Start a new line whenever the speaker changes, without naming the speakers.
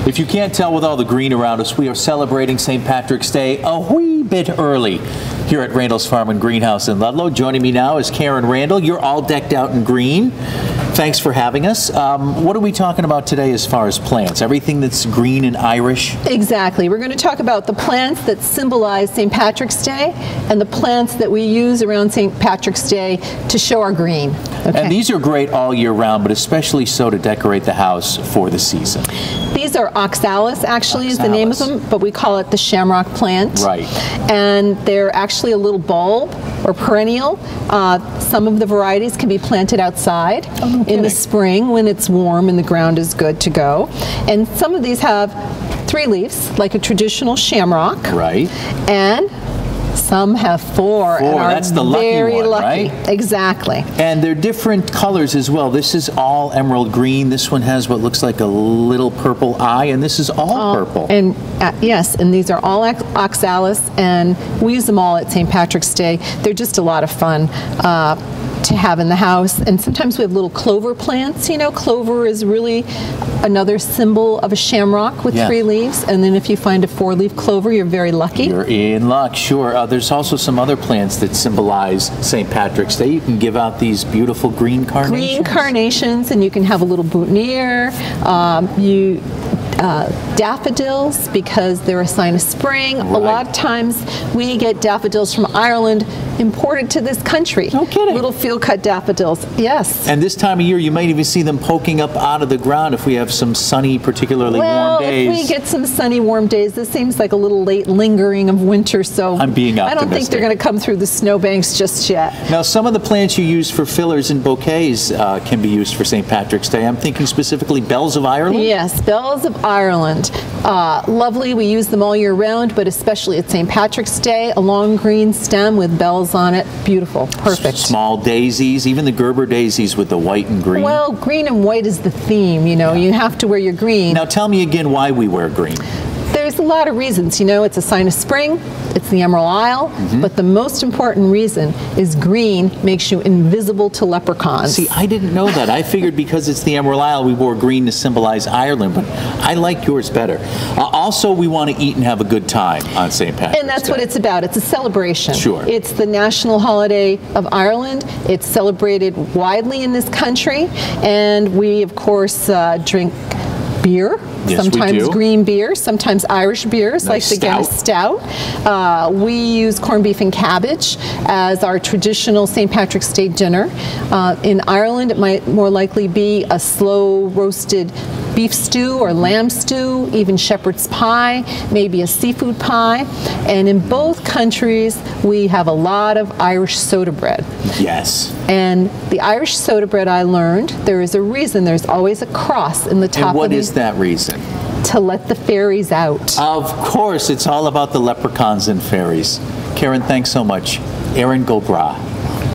If you can't tell with all the green around us, we are celebrating St. Patrick's Day a wee bit early here at Randall's Farm and Greenhouse in Ludlow. Joining me now is Karen Randall. You're all decked out in green. Thanks for having us. What are we talking about today as far as plants? Everything that's green and Irish?
Exactly. We're going to talk about the plants that symbolize St. Patrick's Day and the plants that we use around St. Patrick's Day to show our green. Okay.
And these are great all year round, but especially so to decorate the house for the season.
These are oxalis, actually, is the name of them, but we call it the shamrock plant.
Right.
And they're actually a little bulb or perennial. Some of the varieties can be planted outside in the spring when it's warm and the ground is good to go. And some of these have 3 leaves, like a traditional shamrock.
Right.
And some have 4 and are
that's the lucky
very
one,
lucky.
Right?
Exactly.
And they're different colors as well. This is all emerald green. This one has what looks like a little purple eye, and this is all purple.
And yes, and these are all oxalis, and we use them all at St. Patrick's Day. They're just a lot of fun to have in the house. And sometimes we have little clover plants. You know, clover is really another symbol of a shamrock with 3 leaves. And then if you find a 4-leaf clover, you're very lucky.
You're in luck, sure. There's also some other plants that symbolize St. Patrick's Day. You can give out these beautiful green carnations.
Green carnations, and you can have a little boutonniere. Daffodils, because they're a sign of spring.
Right.
A lot of times we get daffodils from Ireland imported to this country.
No kidding.
Little field-cut daffodils, yes.
And this time of year, you might even see them poking up out of the ground if we have some sunny, particularly warm days.
Well, if we get some sunny, warm days, this seems like a little late lingering of winter, so
I'm being optimistic.
I don't think they're going to come through the snowbanks just yet.
Now, some of the plants you use for fillers and bouquets can be used for St. Patrick's Day. I'm thinking specifically bells of Ireland.
Yes, bells of Ireland. Lovely, we use them all year round, but especially at St. Patrick's Day, a long green stem with bells on it. Beautiful, perfect.
Small daisies, even the Gerber daisies with the white and green.
Well, green and white is the theme, you know, you have to wear your green.
Now tell me again why we wear green.
There's a lot of reasons, you know, it's a sign of spring, it's the Emerald Isle, but the most important reason is green makes you invisible to leprechauns.
See, I didn't know that. I figured because it's the Emerald Isle, we wore green to symbolize Ireland, but I like yours better. Also, we want to eat and have a good time on St. Patrick's Day.
And that's what it's about. It's a celebration.
Sure.
It's the national holiday of Ireland. It's celebrated widely in this country, and we, of course, drink beer.
Yes,
sometimes green beer, sometimes Irish beers,
nice
like the Guinness Stout. We use corned beef and cabbage as our traditional St. Patrick's Day dinner. In Ireland, it might more likely be a slow roasted beef stew or lamb stew, even shepherd's pie, maybe a seafood pie. And in both countries, we have a lot of Irish soda bread.
Yes.
And the Irish soda bread, I learned, there is a reason. There's always a cross in the top
And what
of
is that reason?
To let the fairies out.
Of course, it's all about the leprechauns and fairies. Karen, thanks so much. Aaron Gobra.